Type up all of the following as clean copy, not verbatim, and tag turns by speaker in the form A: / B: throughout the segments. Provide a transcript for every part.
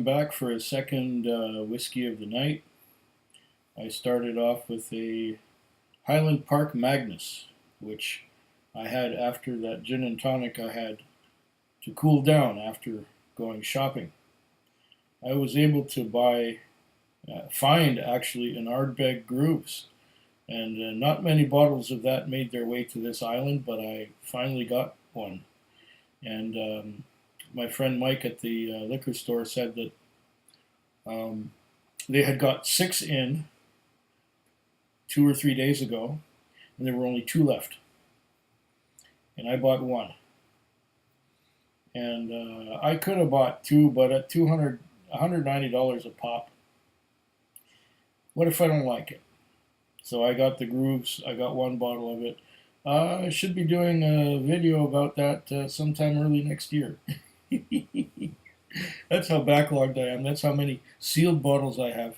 A: I'm back for a second whiskey of the night. I started off with a Highland Park Magnus, which I had after that gin and tonic I had to cool down after going shopping. I was able to find actually an Ardbeg Grooves, and not many bottles of that made their way to this island, but I finally got one. And my friend Mike at the liquor store said that um, they had got six in 2 or 3 days ago, and there were only two left. And I bought one. And I could have bought two, but at $190 a pop, what if I don't like it? So I got the Grooves. I got one bottle of it. I should be doing a video about that sometime early next year. That's how backlogged I am. That's how many sealed bottles I have.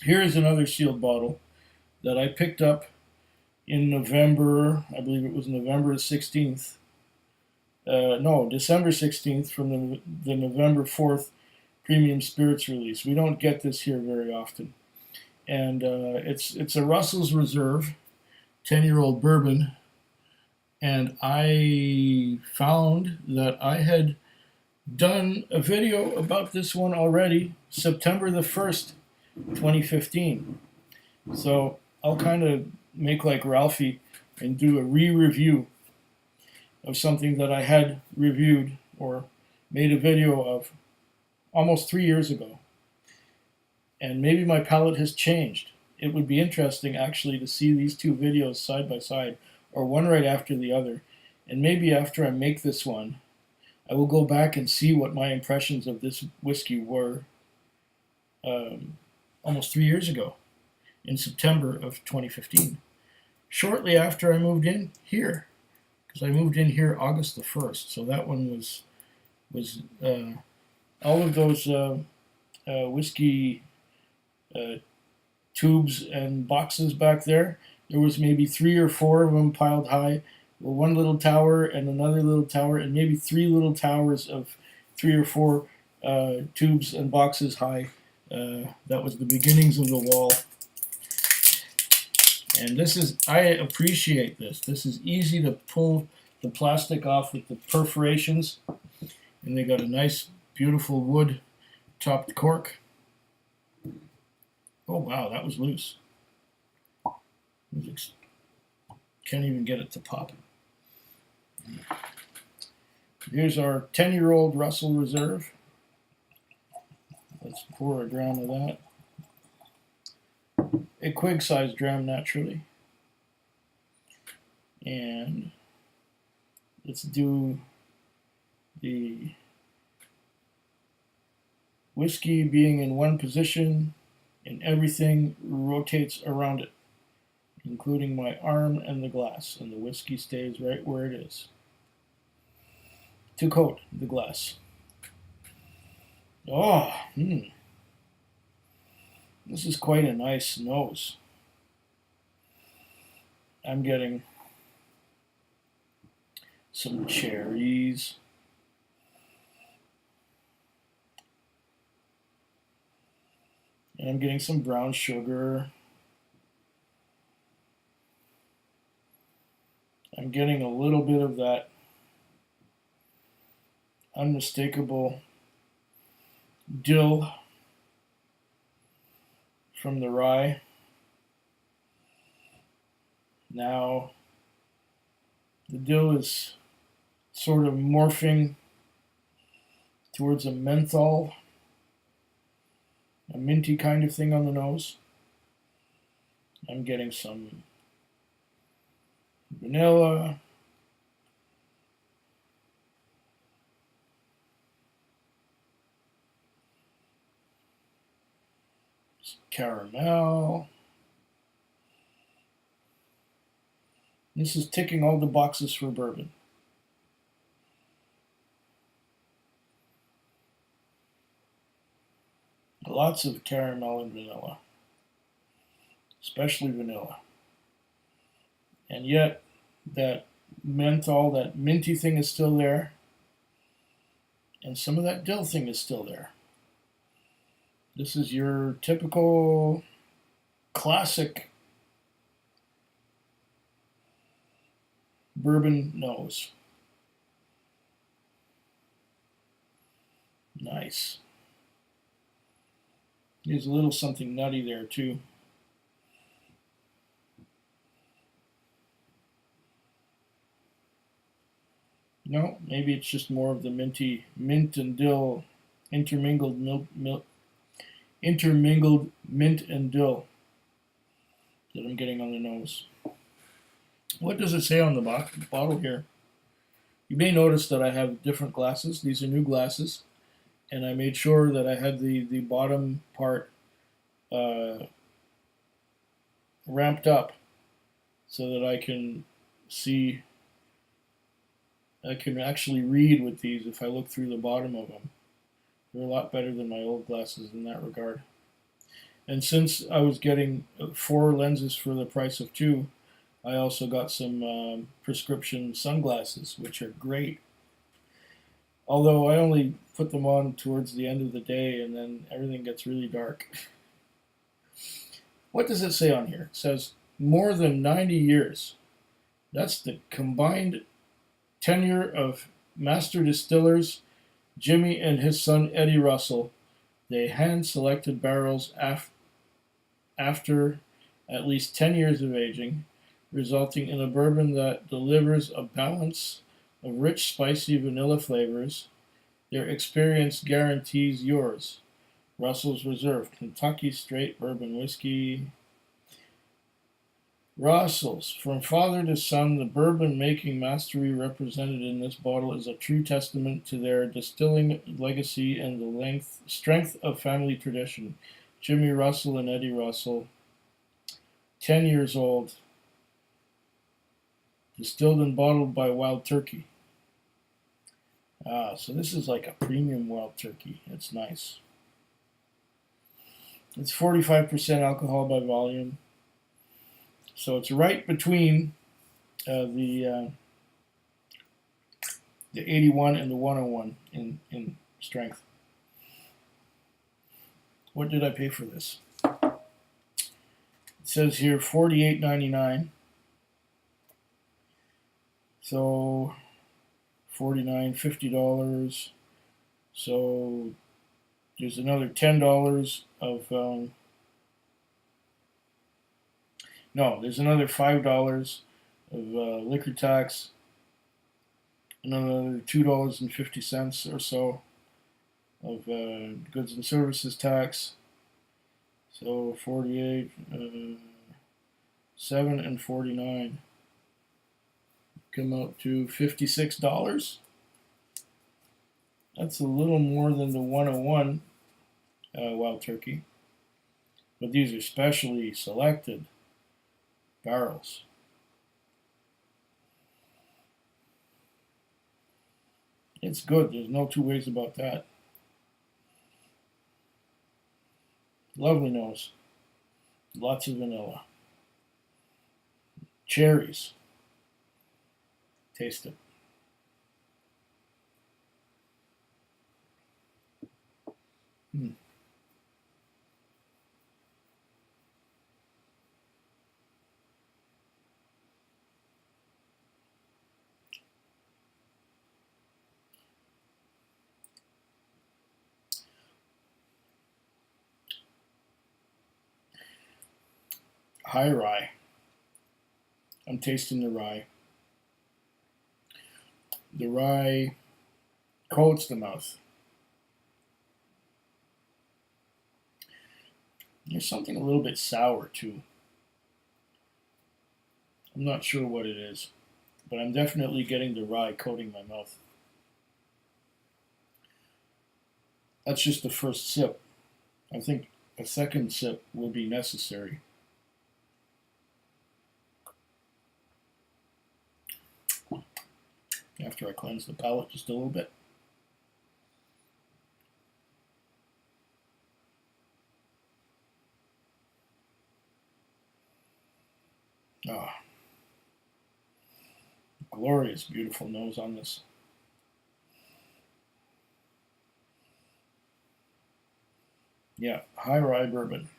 A: Here is another sealed bottle that I picked up in November. I believe it was November 16th. No, December 16th from the November 4th Premium Spirits release. We don't get this here very often. And it's a Russell's Reserve 10-year-old bourbon. And I found that I had done a video about this one already, September the 1st, 2015. So I'll kind of make like Ralphie and do a re-review of something that I had reviewed or made a video of almost 3 years ago. And maybe my palate has changed. It would be interesting actually to see these two videos side by side, or one right after the other. And maybe after I make this one, I will go back and see what my impressions of this whiskey were almost 3 years ago, in September of 2015, shortly after I moved in here, because I moved in here August the 1st. So that one was all of those whiskey tubes and boxes back there. There was maybe 3 or 4 of them piled high. One little tower and another little tower, and maybe 3 little towers of 3 or 4 tubes and boxes high. That was the beginnings of the wall. And I appreciate this. This is easy to pull the plastic off with the perforations. And they got a nice, beautiful wood topped cork. Oh wow, that was loose. Can't even get it to pop. Here's our 10-year-old Russell Reserve. Let's pour a dram of that. A quig-sized dram, naturally. And let's do the whiskey being in one position and everything rotates around it, including my arm and the glass, and the whiskey stays right where it is to coat the glass. Oh, this is quite a nice nose. I'm getting some cherries. And I'm getting some brown sugar. I'm getting a little bit of that unmistakable dill from the rye. Now, the dill is sort of morphing towards a menthol, a minty kind of thing on the nose. I'm getting some vanilla, some caramel. This is ticking all the boxes for bourbon. Lots of caramel and vanilla, especially vanilla. And yet, that menthol, that minty thing is still there, and some of that dill thing is still there. This is your typical classic bourbon nose. Nice. There's a little something nutty there too. No, maybe it's just more of the minty mint and dill intermingled intermingled mint and dill that I'm getting on the nose. What does it say on the bottle here? You may notice that I have different glasses. These are new glasses, and I made sure that I had the bottom part uh, ramped up so that I can see. I can actually read with these if I look through the bottom of them. They're a lot better than my old glasses in that regard. And since I was getting 4 lenses for the price of 2, I also got some prescription sunglasses, which are great. Although I only put them on towards the end of the day and then everything gets really dark. What does it say on here? It says more than 90 years. That's the combined tenure of master distillers Jimmy and his son Eddie Russell. They hand selected barrels after at least 10 years of aging, resulting in a bourbon that delivers a balance of rich, spicy vanilla flavors. Their experience guarantees yours. Russell's Reserve, Kentucky Straight Bourbon Whiskey. Russell's. From father to son, the bourbon making mastery represented in this bottle is a true testament to their distilling legacy and the strength of family tradition. Jimmy Russell and Eddie Russell, 10 years old, distilled and bottled by Wild Turkey. So this is like a premium Wild Turkey. It's nice. It's 45% alcohol by volume. So it's right between the 81 and the 101 in strength. What did I pay for this? It says here $48.99. So $49, $50. So there's another $10 of no, there's another $5 of liquor tax, another $2.50 or so of goods and services tax. So 48, 7 and 49 come out to $56. That's a little more than the 101 Wild Turkey, but these are specially selected barrels. It's good. There's no two ways about that. Lovely nose. Lots of vanilla. Cherries. Taste it. High rye. I'm tasting the rye. The rye coats the mouth. There's something a little bit sour too. I'm not sure what it is, but I'm definitely getting the rye coating my mouth. That's just the first sip. I think a second sip will be necessary. After I cleanse the palate just a little bit. Oh, glorious, beautiful nose on this. Yeah, high rye bourbon.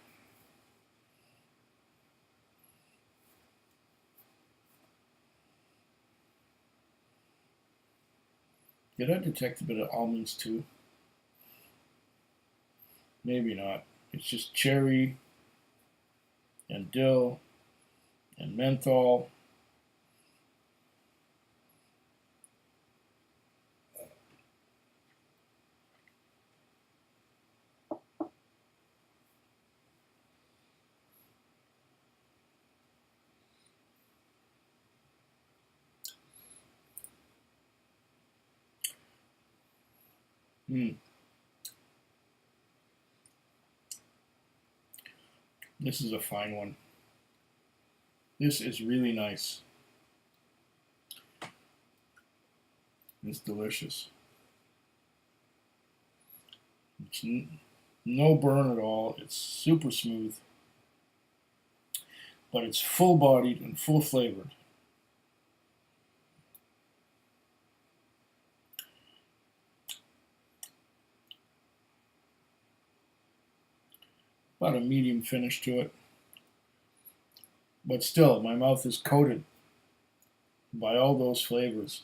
A: Did I detect a bit of almonds too? Maybe not. It's just cherry and dill and menthol. Mm, this is a fine one. This is really nice. It's delicious. It's no burn at all. It's super smooth, but it's full bodied and full flavored. About a medium finish to it. But still, my mouth is coated by all those flavors.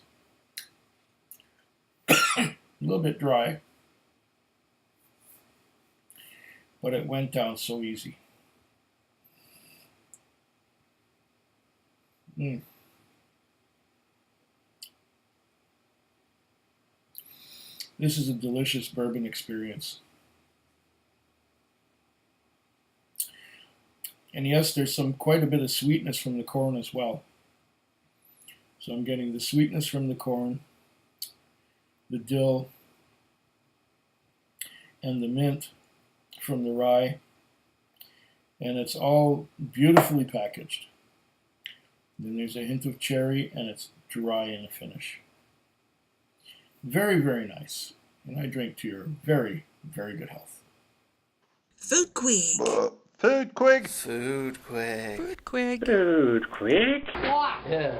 A: A little bit dry, but it went down so easy. Mm. This is a delicious bourbon experience. And yes, there's quite a bit of sweetness from the corn as well. So I'm getting the sweetness from the corn, the dill, and the mint from the rye, and it's all beautifully packaged. Then there's a hint of cherry, and it's dry in the finish. Very, very nice. And I drink to your very, very good health.
B: Food Quig.
C: Food Quig.
D: Food Quig.
B: Food Quig.
E: Food Quig.
D: Yeah.